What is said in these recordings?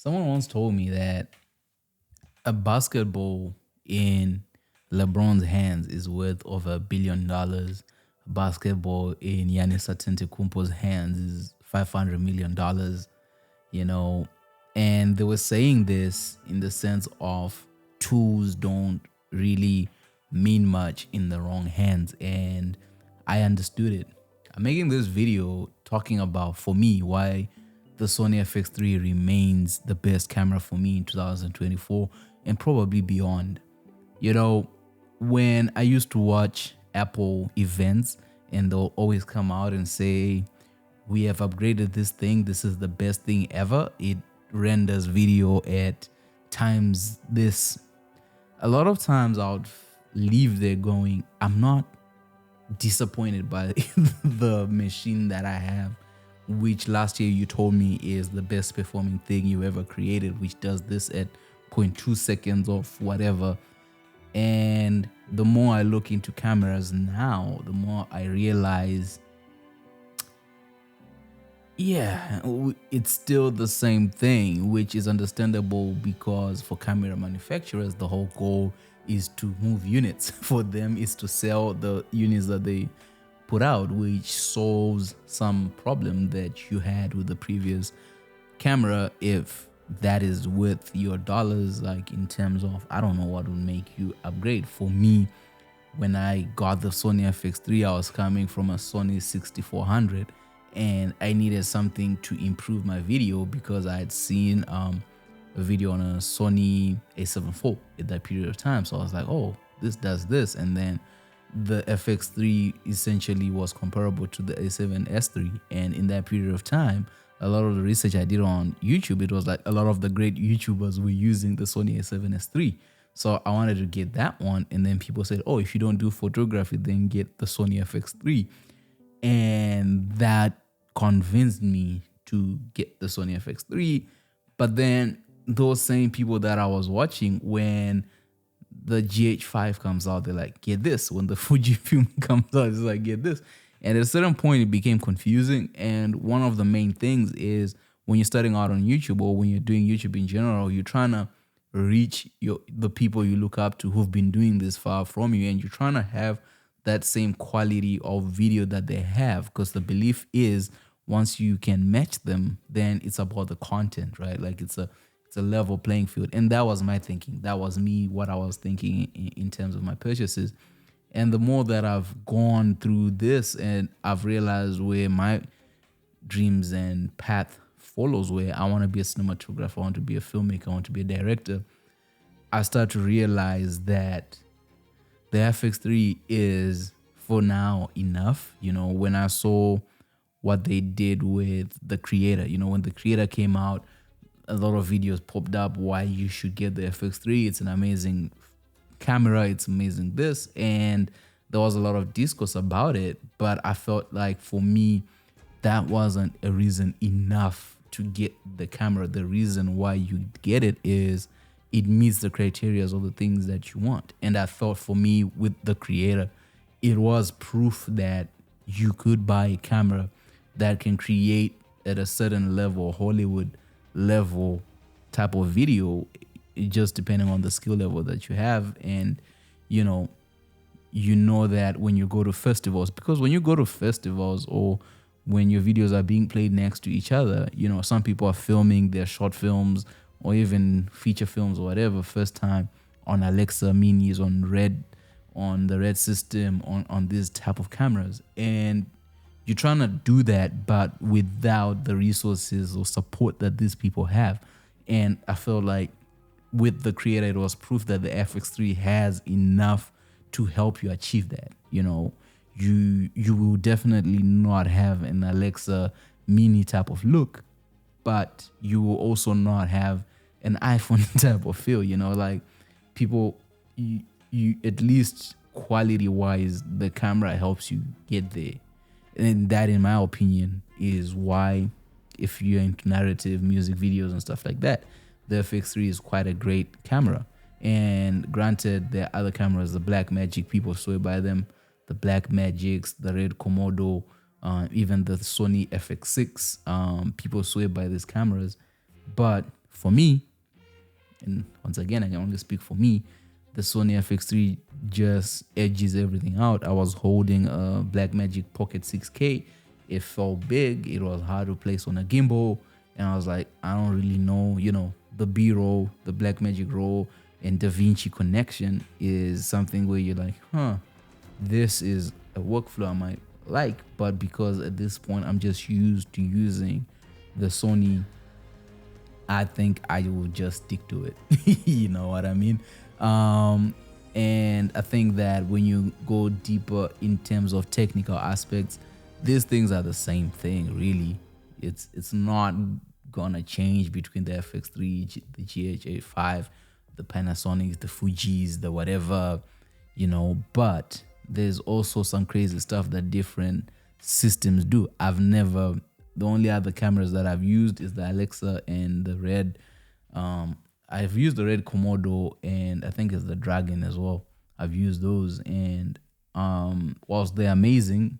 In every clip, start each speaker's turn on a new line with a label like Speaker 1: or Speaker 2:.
Speaker 1: Someone once told me that a basketball in LeBron's hands is worth over $1 billion. A basketball in Giannis Antetokounmpo's hands is $500 million. You know, and they were saying this in the sense of tools don't really mean much in the wrong hands, and I understood it. I'm making this video talking about, for me, why the Sony FX3 remains the best camera for me in 2024 and probably beyond. You know, when I used to watch Apple events and they'll always come out and say, we have upgraded this thing, this is the best thing ever, it renders video at times this. A lot of times I would leave there going, I'm not disappointed by the machine that I have, which last year you told me is the best performing thing you ever created, which does this at 0.2 seconds of whatever. And the more I look into cameras now, the more I realize, yeah, it's still the same thing, which is understandable because for camera manufacturers, the whole goal is to move units. For them, is to sell the units that they put out, which solves some problem that you had with the previous camera. If that is with your dollars, like in terms of, I don't know what would make you upgrade. For me, when I got the Sony FX3, I was coming from a Sony 6400 and I needed something to improve my video because I had seen a video on a Sony A7 IV at that period of time. So I was like, oh, this does this. And then the FX3 essentially was comparable to the A7S3. And in that period of time, a lot of the research I did on YouTube, it was like a lot of the great YouTubers were using the Sony A7S3. So I wanted to get that one. And then people said, oh, if you don't do photography, then get the Sony FX3. And that convinced me to get the Sony FX3. But then those same people that I was watching, when the GH5 comes out, they're like, get this. When the Fujifilm comes out, it's like, get this. And at a certain point, it became confusing. And one of the main things is when you're starting out on YouTube, or when you're doing YouTube in general, you're trying to reach the people you look up to who've been doing this far from you, and you're trying to have that same quality of video that they have, because the belief is once you can match them, then it's about the content, right? Like it's a level playing field. And that was my thinking. That was me, what I was thinking in terms of my purchases. And the more that I've gone through this and I've realized where my dreams and path follows, where I want to be a cinematographer, I want to be a filmmaker, I want to be a director, I start to realize that the FX3 is for now enough. You know, when I saw what they did with the Creator, you know, when the Creator came out, a lot of videos popped up why you should get the FX3. It's an amazing camera, it's amazing this, and there was a lot of discourse about it, but I felt like for me that wasn't a reason enough to get the camera. The reason why you get it is it meets the criteria of the things that you want. And I thought for me with the Creator, it was proof that you could buy a camera that can create at a certain level, Hollywood level type of video, just depending on the skill level that you have. And you know that when you go to festivals, because when you go to festivals or when your videos are being played next to each other, you know, some people are filming their short films or even feature films or whatever first time on Alexa minis, on the Red system, on this type of cameras. And you're trying to do that, but without the resources or support that these people have. And I felt like with the Creator, it was proof that the FX3 has enough to help you achieve that. You know, you will definitely not have an Alexa mini type of look, but you will also not have an iPhone type of feel. You know, like people, you at least quality wise, the camera helps you get there. And that, in my opinion, is why, if you're into narrative, music videos and stuff like that, the FX3 is quite a great camera. And granted, there are other cameras, the Blackmagic, people swear by them, the Blackmagics, the Red Komodo, even the Sony FX6, people swear by these cameras. But for me, and once again, I can only speak for me, the Sony FX3 just edges everything out. I was holding a Blackmagic Pocket 6K. It felt big. It was hard to place on a gimbal. And I was like, I don't really know, the B-roll, the Blackmagic roll, and DaVinci connection is something where you're like, this is a workflow I might like. But because at this point, I'm just used to using the Sony, I think I will just stick to it. You know what I mean? And I think that when you go deeper in terms of technical aspects, these things are the same thing, really. It's not gonna change between the FX3, the GH85, the Panasonics, the Fujis, the whatever, but there's also some crazy stuff that different systems do. The only other cameras that I've used is the Alexa and the Red. I've used the Red Komodo, and I think it's the Dragon as well. I've used those, and whilst they're amazing,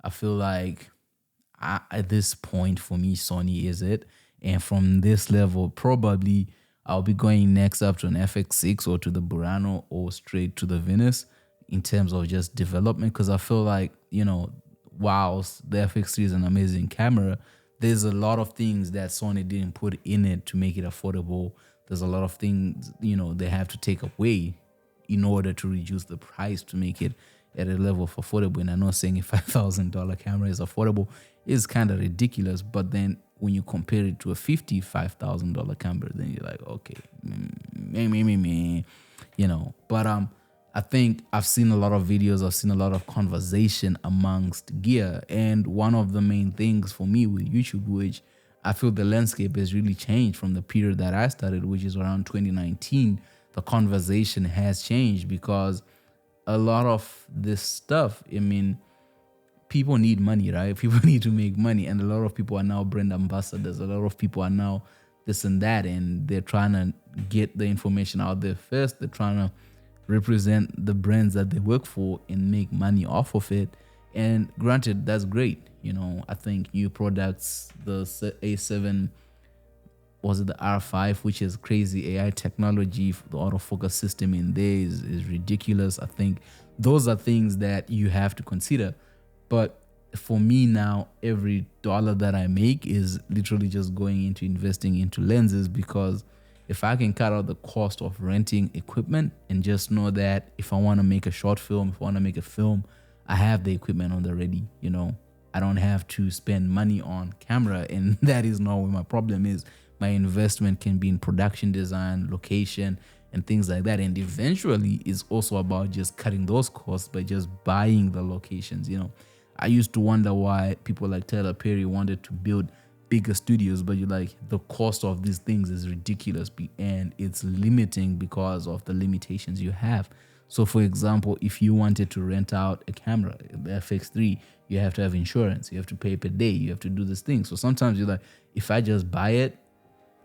Speaker 1: I feel like at this point for me, Sony is it. And from this level, probably I'll be going next up to an FX6 or to the Burano or straight to the Venus in terms of just development, because I feel like, whilst the FX3 is an amazing camera, there's a lot of things that Sony didn't put in it to make it affordable. There's a lot of things, they have to take away in order to reduce the price to make it at a level of affordable. And I'm not saying a $5,000 camera is affordable. It's kind of ridiculous. But then when you compare it to a $55,000 camera, then you're like, okay, But I think I've seen a lot of videos. I've seen a lot of conversation amongst gear. And one of the main things for me with YouTube, which I feel the landscape has really changed from the period that I started, which is around 2019. The conversation has changed because a lot of this stuff, people need money, right? People need to make money. And a lot of people are now brand ambassadors. A lot of people are now this and that. And they're trying to get the information out there first. They're trying to represent the brands that they work for and make money off of it. And granted, that's great. I think new products, the A7, was it the R5, which is crazy AI technology, the autofocus system in there is ridiculous. I think those are things that you have to consider. But for me now, every dollar that I make is literally just going into investing into lenses, because if I can cut out the cost of renting equipment and just know that if I want to make a short film, if I want to make a film, I have the equipment on the ready, I don't have to spend money on camera. And that is not where my problem is. My investment can be in production design, location, and things like that. And eventually it's also about just cutting those costs by just buying the locations. I used to wonder why people like Tyler Perry wanted to build bigger studios, but you're like, the cost of these things is ridiculous and it's limiting because of the limitations you have. So for example, if you wanted to rent out a camera, the FX3, you have to have insurance, you have to pay per day, you have to do this thing. So sometimes you're like, if I just buy it,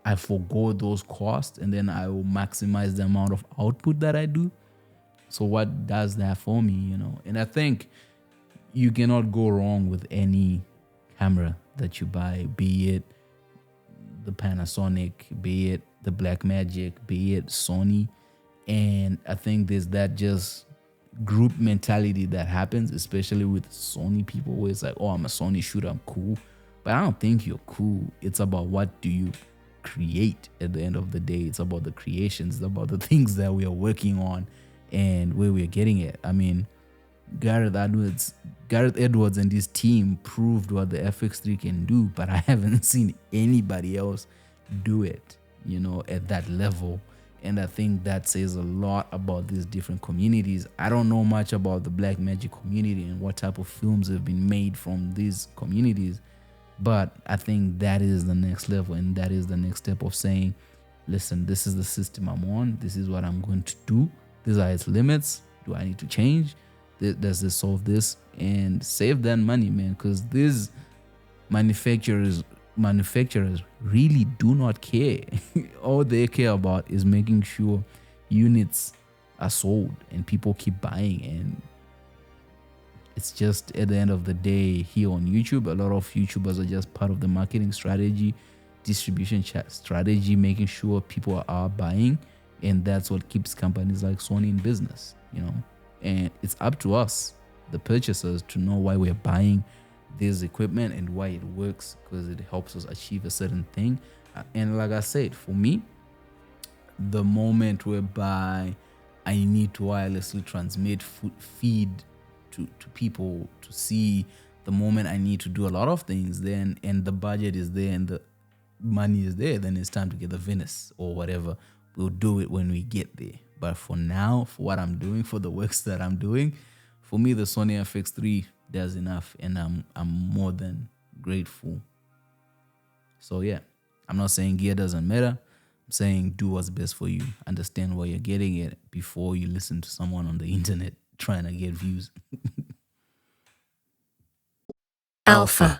Speaker 1: I forgo those costs and then I will maximize the amount of output that I do. So what does that for me, And I think you cannot go wrong with any camera that you buy, be it the Panasonic, be it the Blackmagic, be it Sony. And I think there's that just group mentality that happens, especially with Sony people, where it's like, oh, I'm a Sony shooter, I'm cool. But I don't think you're cool. It's about what do you create at the end of the day. It's about the creations, it's about the things that we are working on and where we're getting it. Gareth Edwards and his team proved what the FX3 can do, but I haven't seen anybody else do it, at that level. And I think that says a lot about these different communities. I don't know much about the Blackmagic community and what type of films have been made from these communities, but I think that is the next level, and that is the next step of saying, listen, this is the system I'm on, this is what I'm going to do, these are its limits, do I need to change? Does this solve this? And save that money, man, because these manufacturers really do not care. All they care about is making sure units are sold and people keep buying. And it's just, at the end of the day, here on YouTube, a lot of YouTubers are just part of the marketing strategy. distribution strategy, making sure people are buying, and that's what keeps companies like Sony in business, you know. And it's up to us, the purchasers, to know why we're buying this equipment and why it works, because it helps us achieve a certain thing. And like I said, for me, the moment whereby I need to wirelessly transmit feed to people to see, the moment I need to do a lot of things, then and the budget is there and the money is there, then it's time to get the Venice or whatever. We'll do it when we get there. But for now, for what I'm doing, for the works that I'm doing, for me, the Sony FX3 does enough, and I'm more than grateful. So yeah, I'm not saying gear doesn't matter. I'm saying do what's best for you. Understand why you're getting it before you listen to someone on the internet trying to get views.
Speaker 2: Alpha.